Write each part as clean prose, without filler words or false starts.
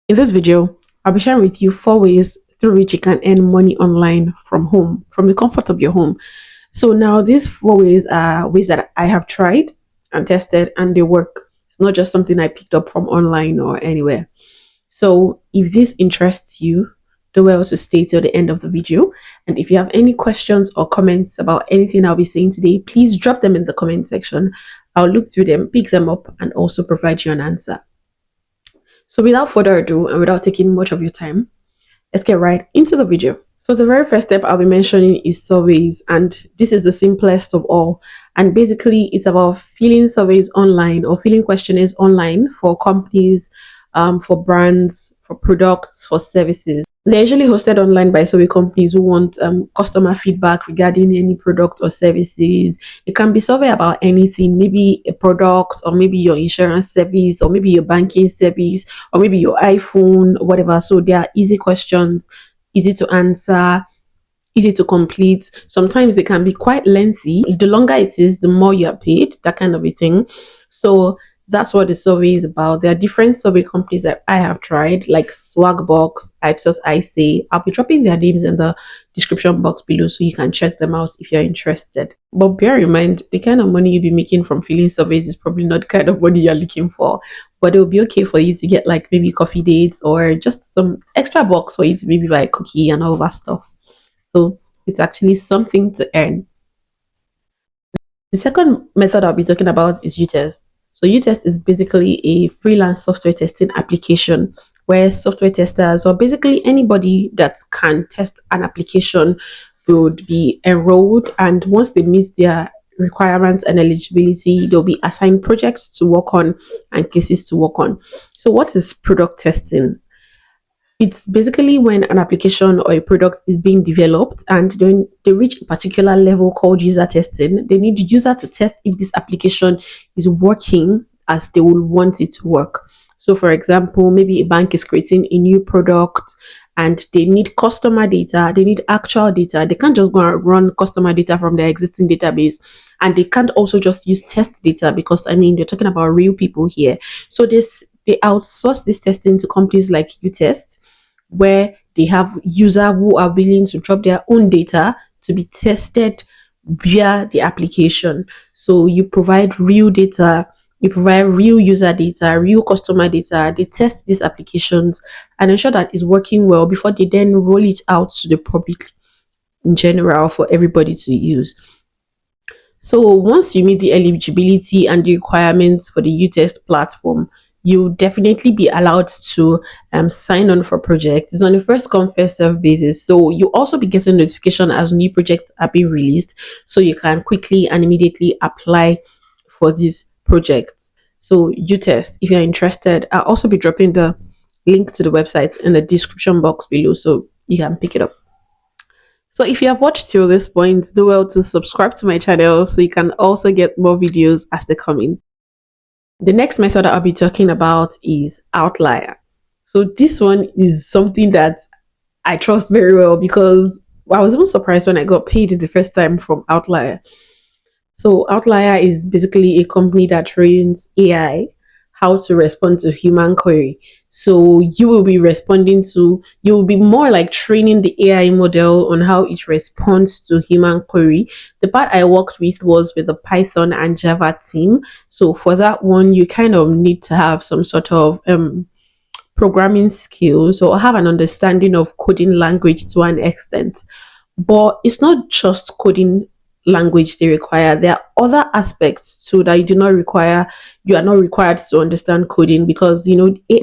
In this video, I'll be sharing with you 4 ways through which you can earn money online from home, from the comfort of your home. So now these 4 ways are ways that I have tried and tested and they work. It's not just something I picked up from online or anywhere. So if this interests you, do well to stay till the end of the video. And if you have any questions or comments about anything I'll be saying today, please drop them in the comment section. I'll look through them, pick them up, and also provide you an answer. So without further ado and without taking much of your time, let's get right into the video. So the very first step I'll be mentioning is surveys, and this is the simplest of all. And basically it's about filling surveys online or filling questionnaires online for companies, for brands, for products, for services. They're usually hosted online by survey companies who want customer feedback regarding any product or services. It can be survey about anything, maybe a product, or maybe your insurance service, or maybe your banking service, or maybe your iPhone, whatever. So they are easy questions, easy to answer, easy to complete. Sometimes they can be quite lengthy. The longer it is, the more you are paid, that kind of a thing. So that's what the survey is about. There are different survey companies that I have tried, like Swagbucks, Ipsos, I'll be dropping their names in the description box below so you can check them out if you're interested. But bear in mind, the kind of money you'll be making from filling surveys is probably not the kind of money you're looking for. But it'll be okay for you to get like maybe coffee dates or just some extra bucks for you to maybe buy a cookie and all that stuff. So it's actually something to earn. The second method I'll be talking about is utest. So utest is basically a freelance software testing application where software testers or basically anybody that can test an application would be enrolled, and once they meet their requirements and eligibility, they'll be assigned projects to work on and cases to work on. So what is product testing? It's basically when an application or a product is being developed and then they reach a particular level called user testing. They need the user to test if this application is working as they would want it to work. So, for example, maybe a bank is creating a new product and they need customer data, they need actual data. They can't just go and run customer data from their existing database. And they can't also just use test data because, I mean, they're talking about real people here. So, they outsource this testing to companies like Utest, where they have users who are willing to drop their own data to be tested via the application. So you provide real data, you provide real user data, real customer data. They test these applications and ensure that it's working well before they then roll it out to the public in general for everybody to use. So once you meet the eligibility and the requirements for the Utest platform, you'll definitely be allowed to sign on for projects. It's on a first come first serve basis. So you also be getting notification as new projects are being released, so you can quickly and immediately apply for these projects. So Utest, if you're interested, I'll also be dropping the link to the website in the description box below so you can pick it up. So if you have watched till this point, do well to subscribe to my channel so you can also get more videos as they come in. The next method that I'll be talking about is Outlier. So this one is something that I trust very well because I was even surprised when I got paid the first time from Outlier. So Outlier is basically a company that trains AI how to respond to human query. So you will be you will be more like training the AI model on how it responds to human query. The part I worked with was with the Python and Java team. So for that one, you kind of need to have some sort of programming skills or have an understanding of coding language to an extent. But it's not just coding language they require. There are other aspects too that you are not required to understand coding because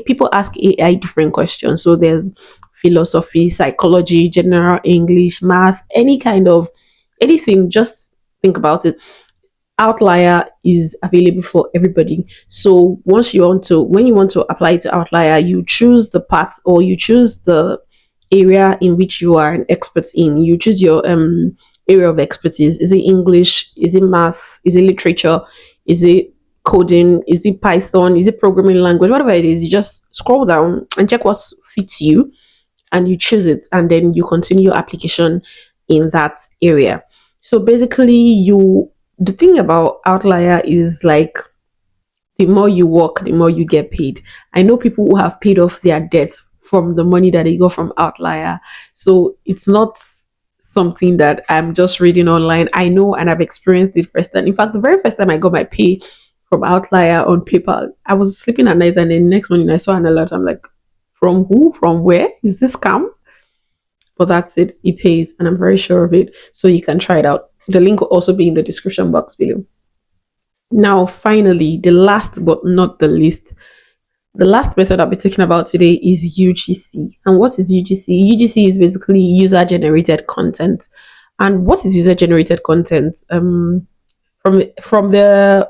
people ask AI different questions. So there's philosophy, psychology, general English, math, any kind of anything. Just think about it. Outlier is available for everybody. So when you want to apply to Outlier, you choose the part or you choose the area in which you are an expert in. You choose your area of expertise. Is it English? Is it math? Is it literature? Is it coding? Is it Python? Is it programming language? Whatever it is, you just scroll down and check what fits you and you choose it, and then you continue your application in that area. So basically the thing about Outlier is like the more you work, the more you get paid. I know people who have paid off their debts from the money that they got from Outlier. So it's not something that I'm just reading online. I know and I've experienced it first time. In fact, the very first time I got my pay from Outlier on PayPal, I was sleeping at night and the next morning I saw an alert. I'm like, from who? From where? Is this scam? But that's it. It pays and I'm very sure of it. So you can try it out. The link will also be in the description box below. Now, finally, the last but not the least, the last method I'll be talking about today is UGC. And what is UGC? UGC is basically user generated content. And what is user generated content? From the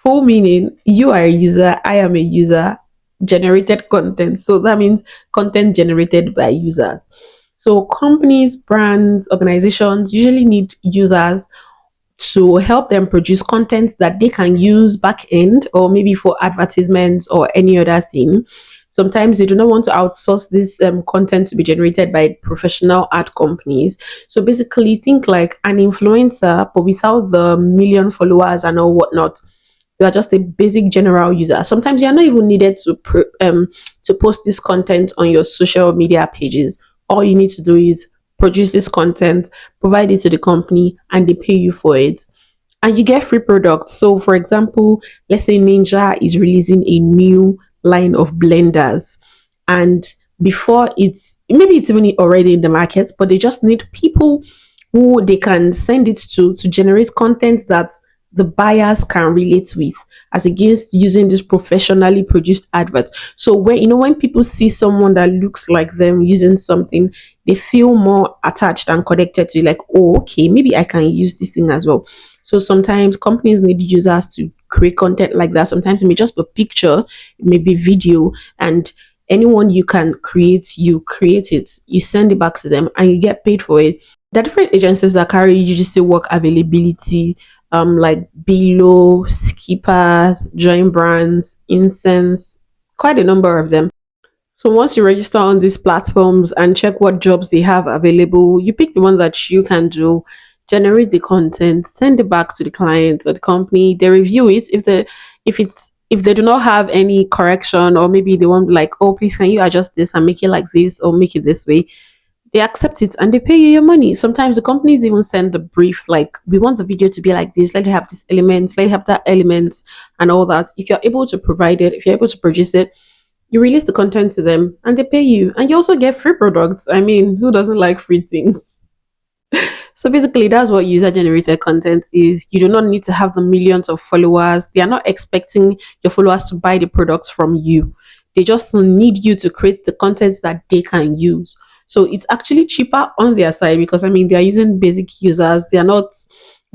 full meaning, you are a user, I am a user, generated content. So that means content generated by users. So companies, brands, organizations usually need users to help them produce content that they can use back end or maybe for advertisements or any other thing. Sometimes they do not want to outsource this content to be generated by professional ad companies. So basically, think like an influencer, but without the million followers and all whatnot. You are just a basic general user. Sometimes you are not even needed to post this content on your social media pages. All you need to do is produce this content, provide it to the company, and they pay you for it. And you get free products. So, for example, let's say Ninja is releasing a new line of blenders, and before maybe it's even already in the market, but they just need people who they can send it to generate content that the buyers can relate with, as against using this professionally produced advert. So when people see someone that looks like them using something, they feel more attached and connected to it, like, oh, okay, maybe I can use this thing as well. So sometimes companies need users to create content like that. Sometimes it may just be a picture, it may be video, and anyone you can create, you create it, you send it back to them, and you get paid for it. There are different agencies that carry UGC work availability, like Below, Skippers, Join Brands, Incense, quite a number of them. So once you register on these platforms and check what jobs they have available, you pick the one that you can do, generate the content, send it back to the client or the company. They review it. If they do not have any correction, or maybe they want, like, oh, please can you adjust this and make it like this or make it this way, they accept it and they pay you your money. Sometimes the companies even send the brief, like, we want the video to be like this, let it have this element, let it have that element, and all that. If you're able to provide it, if you're able to produce it, you release the content to them and they pay you. And you also get free products. I mean, who doesn't like free things? So basically, that's what user generated content is. You do not need to have the millions of followers. They are not expecting your followers to buy the products from you. They just need you to create the content that they can use. So it's actually cheaper on their side, because I mean, they are using basic users. They are not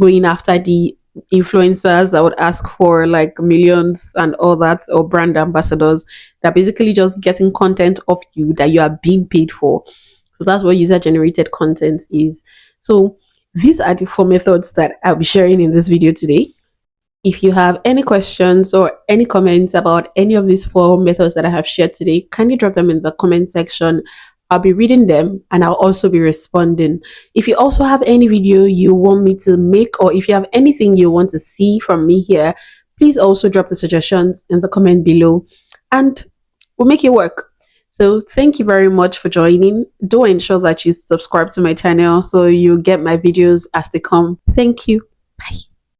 going after the influencers that would ask for like millions and all that, or brand ambassadors. They're basically just getting content of you that you are being paid for. So that's what user generated content is. So these are the 4 methods that I'll be sharing in this video today. If you have any questions or any comments about any of these 4 methods that I have shared today, kindly drop them in the comment section. I'll be reading them and I'll also be responding. If you also have any video you want me to make, or if you have anything you want to see from me here, please also drop the suggestions in the comment below and we'll make it work. So thank you very much for joining. Do ensure that you subscribe to my channel so you get my videos as they come. Thank you. Bye.